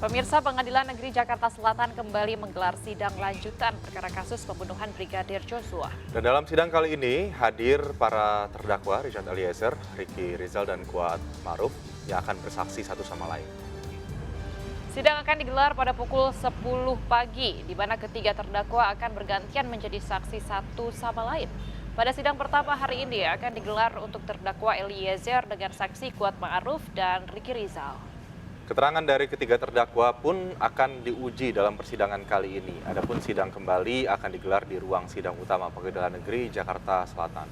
Pemirsa, Pengadilan Negeri Jakarta Selatan kembali menggelar sidang lanjutan perkara kasus pembunuhan Brigadir Joshua. Dan dalam sidang kali ini hadir para terdakwa Richard Eliezer, Ricky Rizal, dan Kuat Ma'ruf yang akan bersaksi satu sama lain. Sidang akan digelar pada pukul 10 pagi, di mana ketiga terdakwa akan bergantian menjadi saksi satu sama lain. Pada sidang pertama hari ini akan digelar untuk terdakwa Eliezer dengan saksi Kuat Ma'ruf dan Ricky Rizal. Keterangan dari ketiga terdakwa pun akan diuji dalam persidangan kali ini. Adapun sidang kembali akan digelar di ruang sidang utama Pengadilan Negeri Jakarta Selatan.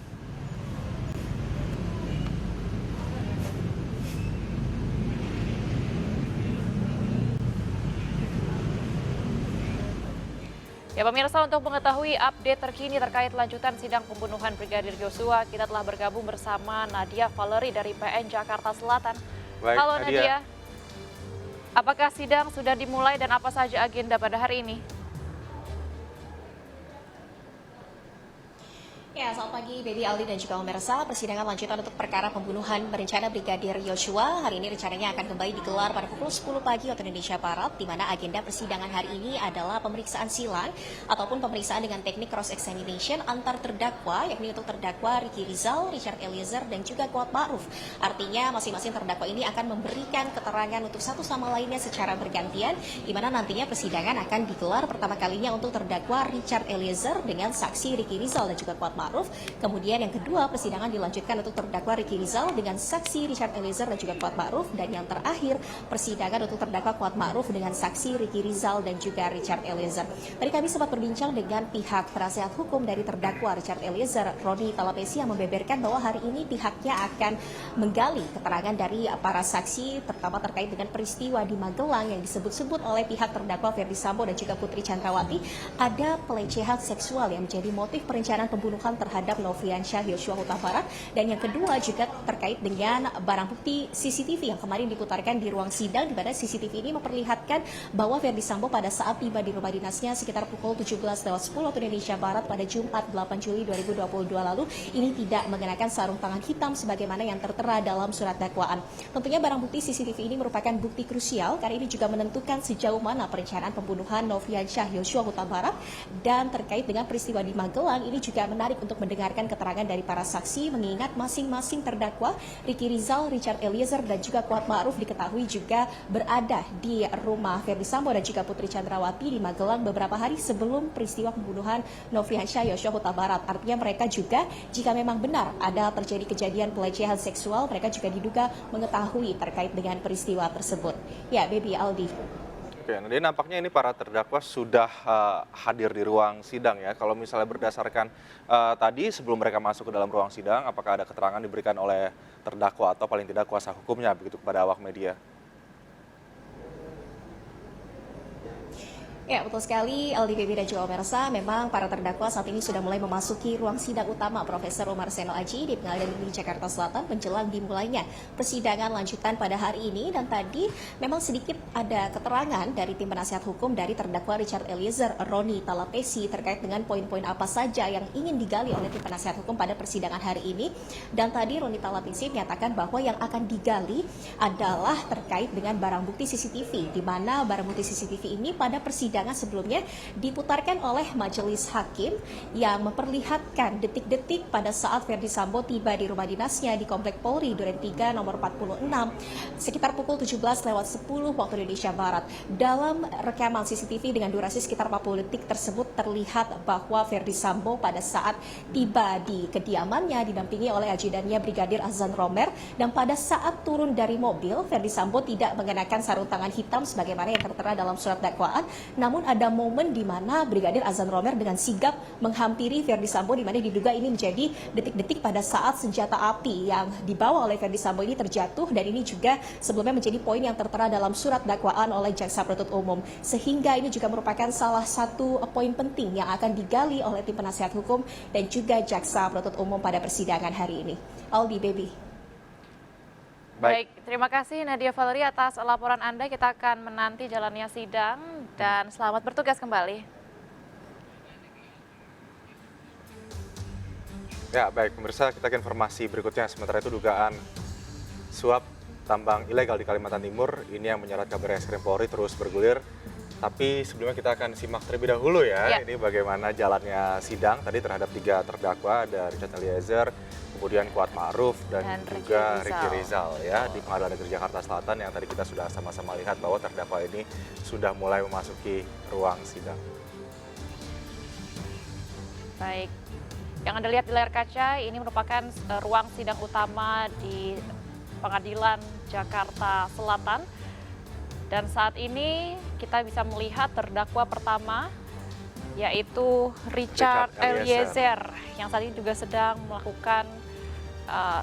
Ya pemirsa, untuk mengetahui update terkini terkait lanjutan sidang pembunuhan Brigadir Joshua, kita telah bergabung bersama Nadia Valery dari PN Jakarta Selatan. Baik, Halo Nadia. Apakah sidang sudah dimulai dan apa saja agenda pada hari ini? Ya, selamat pagi Baby Aldi dan juga pemirsa. Persidangan lanjutan untuk perkara pembunuhan berencana Brigadir Joshua hari ini rencananya akan kembali digelar pada pukul 10 pagi waktu Indonesia Barat, di mana agenda persidangan hari ini adalah pemeriksaan silang ataupun pemeriksaan dengan teknik cross examination antar terdakwa, yakni untuk terdakwa Ricky Rizal, Richard Eliezer, dan juga Kuat Ma'ruf. Artinya masing-masing terdakwa ini akan memberikan keterangan untuk satu sama lainnya secara bergantian, di mana nantinya persidangan akan digelar pertama kalinya untuk terdakwa Richard Eliezer dengan saksi Ricky Rizal dan juga Kuat Ma'ruf. Kemudian yang kedua, persidangan dilanjutkan untuk terdakwa Ricky Rizal dengan saksi Richard Eliezer dan juga Kuat Ma'ruf. Dan yang terakhir, persidangan untuk terdakwa Kuat Ma'ruf dengan saksi Ricky Rizal dan juga Richard Eliezer. Tadi kami sempat berbincang dengan pihak penasehat hukum dari terdakwa Richard Eliezer, Roni Talapesi, yang membeberkan bahwa hari ini pihaknya akan menggali keterangan dari para saksi, terutama terkait dengan peristiwa di Magelang yang disebut-sebut oleh pihak terdakwa Ferdy Sambo dan juga Putri Chandrawati, ada pelecehan seksual yang menjadi motif perencanaan pembunuhan terhadap Nofriansyah Yosua Huta Barat. Dan yang kedua juga terkait dengan barang bukti CCTV yang kemarin diputarkan di ruang sidang, di mana CCTV ini memperlihatkan bahwa Ferdy Sambo pada saat tiba di rumah dinasnya sekitar pukul 17.10 waktu Indonesia Barat pada Jumat 8 Juli 2022 lalu ini tidak mengenakan sarung tangan hitam sebagaimana yang tertera dalam surat dakwaan. Tentunya barang bukti CCTV ini merupakan bukti krusial karena ini juga menentukan sejauh mana perencanaan pembunuhan Nofriansyah Yosua Huta Barat. Dan terkait dengan peristiwa di Magelang, ini juga menarik untuk mendengarkan keterangan dari para saksi, mengingat masing-masing terdakwa Ricky Rizal, Richard Eliezer, dan juga Kuat Ma'ruf diketahui juga berada di rumah Ferdy Sambo dan juga Putri Chandrawati di Magelang beberapa hari sebelum peristiwa pembunuhan Nofriansyah Yosua Huta Barat. Artinya mereka juga, jika memang benar ada terjadi kejadian pelecehan seksual, mereka juga diduga mengetahui terkait dengan peristiwa tersebut. Ya, Baby Aldi. Oke, jadi nampaknya ini para terdakwa sudah hadir di ruang sidang ya. Kalau misalnya berdasarkan tadi sebelum mereka masuk ke dalam ruang sidang, apakah ada keterangan diberikan oleh terdakwa atau paling tidak kuasa hukumnya begitu kepada awak media? Ya, betul sekali, Aldi, Baby, dan juga pemirsa. Memang para terdakwa saat ini sudah mulai memasuki ruang sidang utama Profesor Umar Seno Aji di Pengadilan Negeri Jakarta Selatan menjelang dimulainya persidangan lanjutan pada hari ini. Dan tadi memang sedikit ada keterangan dari tim penasehat hukum dari terdakwa Richard Eliezer, Roni Talapesi, terkait dengan poin-poin apa saja yang ingin digali oleh tim penasehat hukum pada persidangan hari ini. Dan tadi Roni Talapesi menyatakan bahwa yang akan digali adalah terkait dengan barang bukti CCTV, di mana barang bukti CCTV ini pada persidangan sebelumnya diputarkan oleh majelis hakim yang memperlihatkan detik-detik pada saat Ferdy Sambo tiba di rumah dinasnya di Komplek Polri Duren 3 nomor 46 sekitar pukul 17.10 waktu Indonesia Barat. Dalam rekaman CCTV dengan durasi sekitar 40 detik tersebut terlihat bahwa Ferdy Sambo pada saat tiba di kediamannya didampingi oleh ajudannya Brigadir Azan Romer, dan pada saat turun dari mobil Ferdy Sambo tidak mengenakan sarung tangan hitam sebagaimana yang tertera dalam surat dakwaan. Namun ada momen di mana Brigadir Azan Romer dengan sigap menghampiri Ferdy Sambo, di mana diduga ini menjadi detik-detik pada saat senjata api yang dibawa oleh Ferdy Sambo ini terjatuh, dan ini juga sebelumnya menjadi poin yang tertera dalam surat dakwaan oleh Jaksa Penuntut Umum. Sehingga ini juga merupakan salah satu poin penting yang akan digali oleh tim penasehat hukum dan juga Jaksa Penuntut Umum pada persidangan hari ini. Aldi, Baby. Baik, terima kasih Nadia Valery atas laporan Anda. Kita akan menanti jalannya sidang dan selamat bertugas kembali. Ya, baik pemirsa, kita ke informasi berikutnya. Sementara itu dugaan suap tambang ilegal di Kalimantan Timur ini yang menyeret Kabarreskrim Polri terus bergulir. Tapi sebelumnya kita akan simak terlebih dahulu ya, ini bagaimana jalannya sidang tadi terhadap 3 terdakwa, ada Richard Eliezer, kemudian Kuat Ma'ruf dan juga Ricky Rizal ya di Pengadilan Negeri Jakarta Selatan yang tadi kita sudah sama-sama lihat bahwa terdakwa ini sudah mulai memasuki ruang sidang. Baik, yang Anda lihat di layar kaca ini merupakan ruang sidang utama di Pengadilan Jakarta Selatan. Dan saat ini kita bisa melihat terdakwa pertama yaitu Richard Eliezer yang saat ini juga sedang melakukan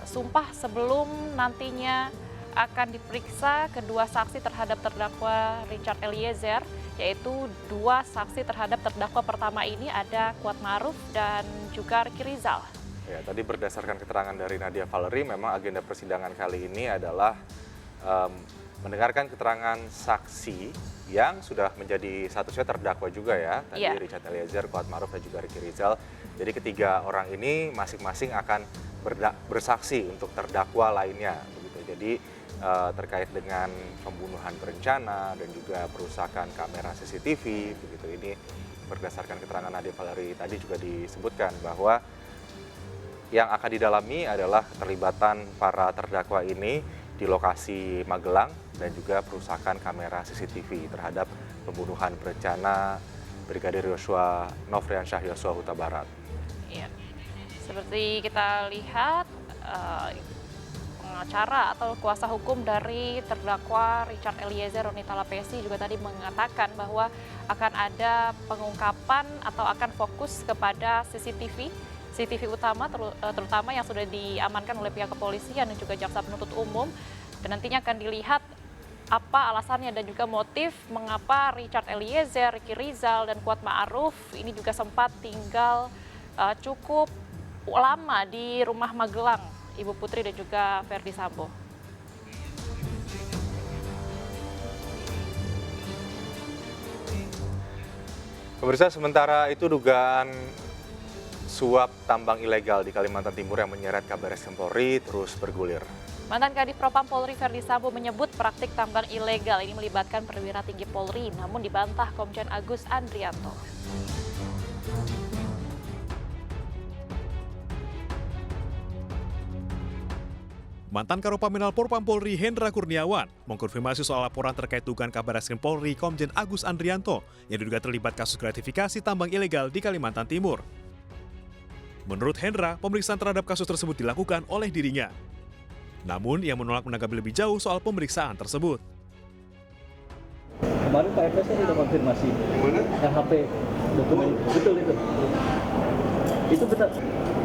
sumpah sebelum nantinya akan diperiksa kedua saksi terhadap terdakwa Richard Eliezer, yaitu 2 saksi terhadap terdakwa pertama ini ada Kuat Ma'ruf dan juga Ricky Rizal. Ya, tadi berdasarkan keterangan dari Nadia Valerie, memang agenda persidangan kali ini adalah mendengarkan keterangan saksi yang sudah menjadi statusnya terdakwa juga ya, tadi Richard Eliezer, Kuat Ma'ruf dan juga Ricky Rizal. Jadi ketiga orang ini masing-masing akan bersaksi untuk terdakwa lainnya, begitu. Jadi terkait dengan pembunuhan berencana dan juga perusakan kamera CCTV, begitu. Ini berdasarkan keterangan Nadia Valerie tadi juga disebutkan bahwa yang akan didalami adalah keterlibatan para terdakwa ini di lokasi Magelang dan juga perusakan kamera CCTV terhadap pembunuhan berencana Brigadir Yosua Nofriansyah Yosua Huta Barat. Iya. Seperti kita lihat pengacara atau kuasa hukum dari terdakwa Richard Eliezer, Roni Talapesi juga tadi mengatakan bahwa akan ada pengungkapan atau akan fokus kepada CCTV utama terutama yang sudah diamankan oleh pihak kepolisian dan juga jaksa penuntut umum, dan nantinya akan dilihat apa alasannya dan juga motif mengapa Richard Eliezer, Ricky Rizal dan Kuat Ma'ruf ini juga sempat tinggal cukup lama di rumah Magelang Ibu Putri dan juga Verdi Sambo. Pemirsa, sementara itu dugaan suap tambang ilegal di Kalimantan Timur yang menyeret Kabarreskrim Polri terus bergulir. Mantan Kadif Propam Polri Verdi Sambo menyebut praktik tambang ilegal ini melibatkan perwira tinggi Polri, namun dibantah Komjen Agus Andrianto. Mantan Karopaminal Propam Polri Hendra Kurniawan mengkonfirmasi soal laporan terkait dugaan Kabarreskrim Polri Komjen Agus Andrianto yang diduga terlibat kasus gratifikasi tambang ilegal di Kalimantan Timur. Menurut Hendra, pemeriksaan terhadap kasus tersebut dilakukan oleh dirinya. Namun, ia menolak menanggapi lebih jauh soal pemeriksaan tersebut. Kemarin Pak FS sudah konfirmasi. Mana? Yang HP dokumen betul itu. Itu benar.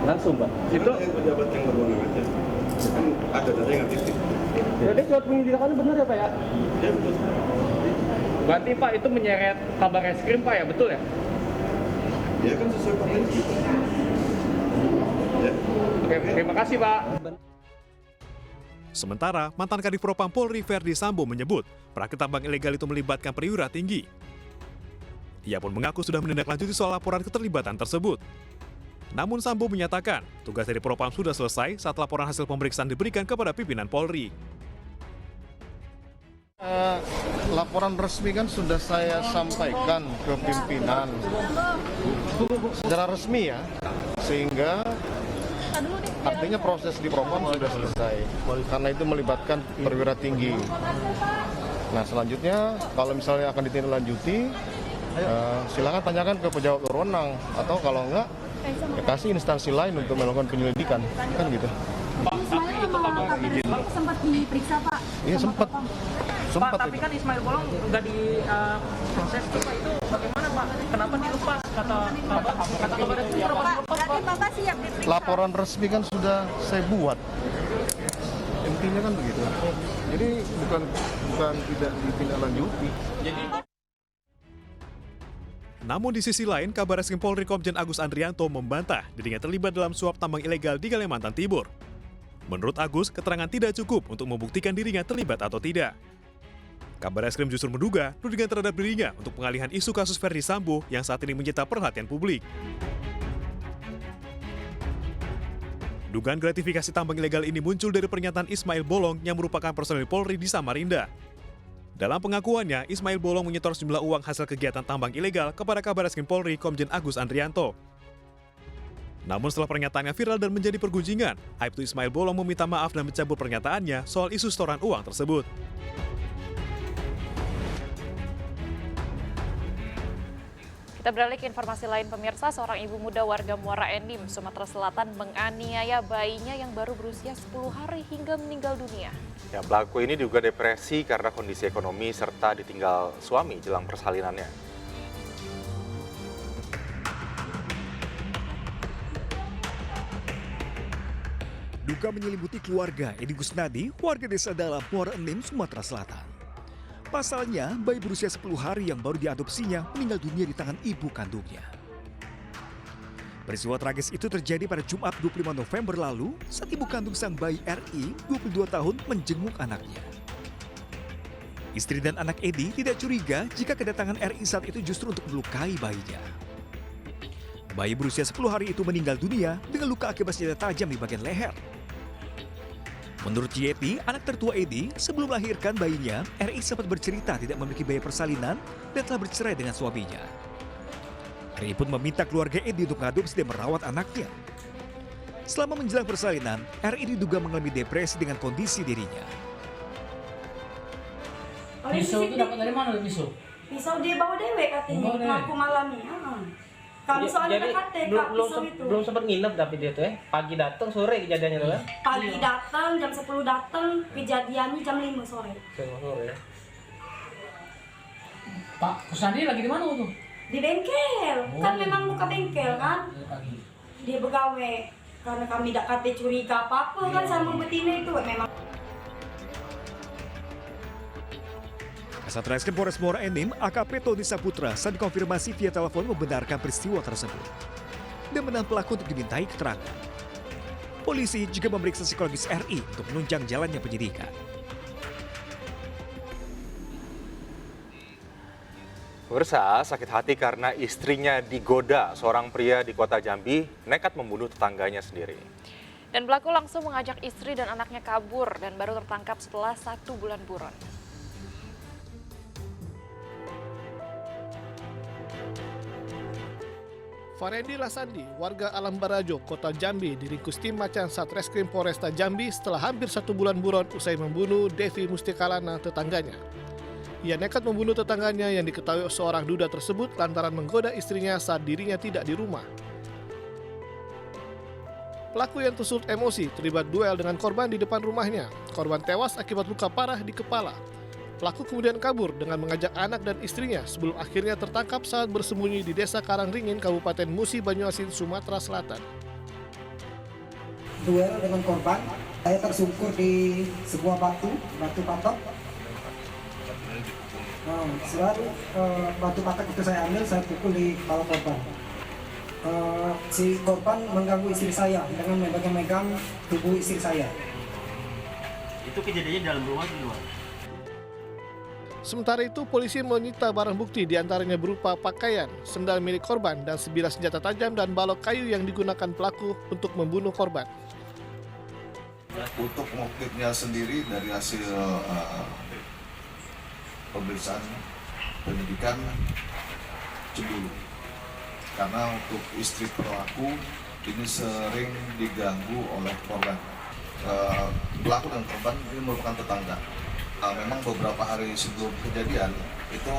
Langsung Pak. Itu yang pejabat yang berwenang aja. Kan ada data yang aktif. Jadi surat penyelidikannya benar ya Pak ya? Ya betul. Berarti Pak itu menyeret Kabarreskrim Pak ya, betul ya? Ya kan sesuai potensi. Ya. Oke, terima kasih Pak. Sementara, mantan Kadif Propam Polri Verdi Sambo menyebut praktik tambang ilegal itu melibatkan perwira tinggi. Ia pun mengaku sudah menindaklanjuti soal laporan keterlibatan tersebut. Namun Sambo menyatakan tugas dari Propam sudah selesai saat laporan hasil pemeriksaan diberikan kepada pimpinan Polri. Laporan resmi kan sudah saya sampaikan ke pimpinan secara resmi ya, sehingga artinya proses di Propam sudah selesai, karena itu melibatkan perwira tinggi. Nah selanjutnya kalau misalnya akan ditindaklanjuti, silakan tanyakan ke pejabat berwenang, atau kalau enggak, ya kasih instansi lain untuk melakukan penyelidikan, kan gitu. Pak, Ismail sama Kabarreskrim sempat diperiksa Pak? Iya sempat. Pak, tapi kan Ismail Bolong nggak diproses tuh Pak, itu bagaimana Pak? Kenapa dilepas? Kata Kabarreskrim dilepas Pak? Bapak siap diperiksa? Laporan resmi kan sudah saya buat. Intinya kan begitu. Jadi bukan tidak ditindaklanjuti. Namun di sisi lain, Kabarreskrim Polri Komjen Agus Andrianto membantah dirinya terlibat dalam suap tambang ilegal di Kalimantan Timur. Menurut Agus, keterangan tidak cukup untuk membuktikan dirinya terlibat atau tidak. Kabarreskrim justru menduga tudingan terhadap dirinya untuk pengalihan isu kasus Verdi Sambo yang saat ini menyita perhatian publik. Dugaan gratifikasi tambang ilegal ini muncul dari pernyataan Ismail Bolong yang merupakan personil Polri di Samarinda. Dalam pengakuannya, Ismail Bolong menyetor sejumlah uang hasil kegiatan tambang ilegal kepada Kabareskrim Polri Komjen Agus Andrianto. Namun setelah pernyataannya viral dan menjadi pergunjingan, Aibtu Ismail Bolong meminta maaf dan mencabut pernyataannya soal isu setoran uang tersebut. Kita beralih ke informasi lain pemirsa, seorang ibu muda warga Muara Enim, Sumatera Selatan menganiaya bayinya yang baru berusia 10 hari hingga meninggal dunia. Ya, pelaku ini juga depresi karena kondisi ekonomi serta ditinggal suami jelang persalinannya. Duka menyelimuti keluarga Edi Gusnadi, warga desa Dalam, Muara Enim, Sumatera Selatan. Pasalnya, bayi berusia 10 hari yang baru diadopsinya meninggal dunia di tangan ibu kandungnya. Peristiwa tragis itu terjadi pada Jumat 25 November lalu saat ibu kandung sang bayi RI, 22 tahun, menjenguk anaknya. Istri dan anak Edi tidak curiga jika kedatangan RI saat itu justru untuk melukai bayinya. Bayi berusia 10 hari itu meninggal dunia dengan luka akibat senjata tajam di bagian leher. Menurut Yeti, anak tertua Edi, sebelum melahirkan bayinya, RI sempat bercerita tidak memiliki biaya persalinan dan telah bercerai dengan suaminya. RI pun meminta keluarga Edi untuk mengadopsi dan merawat anaknya. Selama menjelang persalinan, RI diduga mengalami depresi dengan kondisi dirinya. Pisau itu dapat dari mana pisau? Pisau dia bawa dewek katanya, pelaku malamnya. Kami soalnya dekat pisau itu. Belum sempat nginep tapi dia tuh pagi datang sore kejadiannya tuh kan? Pagi datang, jam 10 datang, kejadiannya jam 5 sore. Sore ya. Pak Kusandi lagi di mana tuh? Di bengkel, kan memang buka bengkel kan? Dia begawe, karena kami tidak kata curiga apa-apa kan sama betina itu memang. Satreskrim Polres Muara Enim, AKP Tony Saputra saat dikonfirmasi via telepon membenarkan peristiwa tersebut dan menahan pelaku untuk dimintai keterangan. Polisi juga memeriksa psikologis RI untuk menunjang jalannya penyidikan. Pemirsa, sakit hati karena istrinya digoda. Seorang pria di kota Jambi nekat membunuh tetangganya sendiri. Dan pelaku langsung mengajak istri dan anaknya kabur dan baru tertangkap setelah 1 bulan buron. Farendi Lasandi, warga Alam Barajo, Kota Jambi, diringkus tim Macan Satreskrim Polresta Jambi setelah hampir 1 bulan buron usai membunuh Devi Mustikalana, tetangganya. Ia nekat membunuh tetangganya yang diketahui seorang duda tersebut lantaran menggoda istrinya saat dirinya tidak di rumah. Pelaku yang tersulut emosi terlibat duel dengan korban di depan rumahnya. Korban tewas akibat luka parah di kepala. Pelaku kemudian kabur dengan mengajak anak dan istrinya sebelum akhirnya tertangkap saat bersembunyi di Desa Karangringin, Kabupaten Musi Banyuasin, Sumatera Selatan. Duel dengan korban, saya tersungkur di sebuah batu patok. Selalu batu patok itu saya ambil, saya pukul di kepala korban. Si korban mengganggu istri saya dengan memegang tubuh istri saya. Itu kejadiannya dalam rumah atau di luar? Sementara itu, polisi menyita barang bukti diantaranya berupa pakaian, sendal milik korban, dan sebilah senjata tajam dan balok kayu yang digunakan pelaku untuk membunuh korban. Untuk motifnya sendiri dari hasil pemeriksaan penyidikan cemburu. Karena untuk istri pelaku ini sering diganggu oleh korban. Pelaku dan korban ini merupakan tetangga. Memang beberapa hari sebelum kejadian itu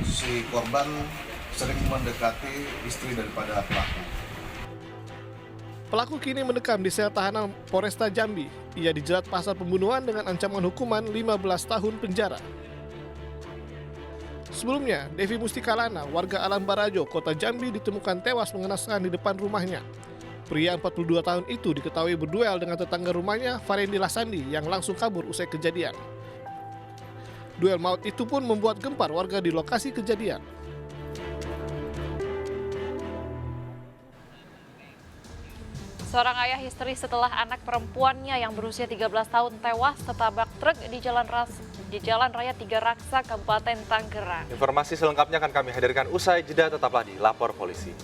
si korban sering mendekati istri daripada pelaku. Pelaku kini mendekam di sel tahanan Polresta Jambi. Ia dijerat pasal pembunuhan dengan ancaman hukuman 15 tahun penjara. Sebelumnya, Devi Mustikalana, warga Alam Barajo, Kota Jambi, ditemukan tewas mengenaskan di depan rumahnya. Pria 42 tahun itu diketahui berduel dengan tetangga rumahnya, Farendi Lasandi, yang langsung kabur usai kejadian. Duel maut itu pun membuat gempar warga di lokasi kejadian. Seorang ayah histeris setelah anak perempuannya yang berusia 13 tahun tewas tertabrak truk di Jalan Raya Tiga Raksa, Kabupaten Tangerang. Informasi selengkapnya akan kami hadirkan usai jeda, tetaplah di Lapor Polisi.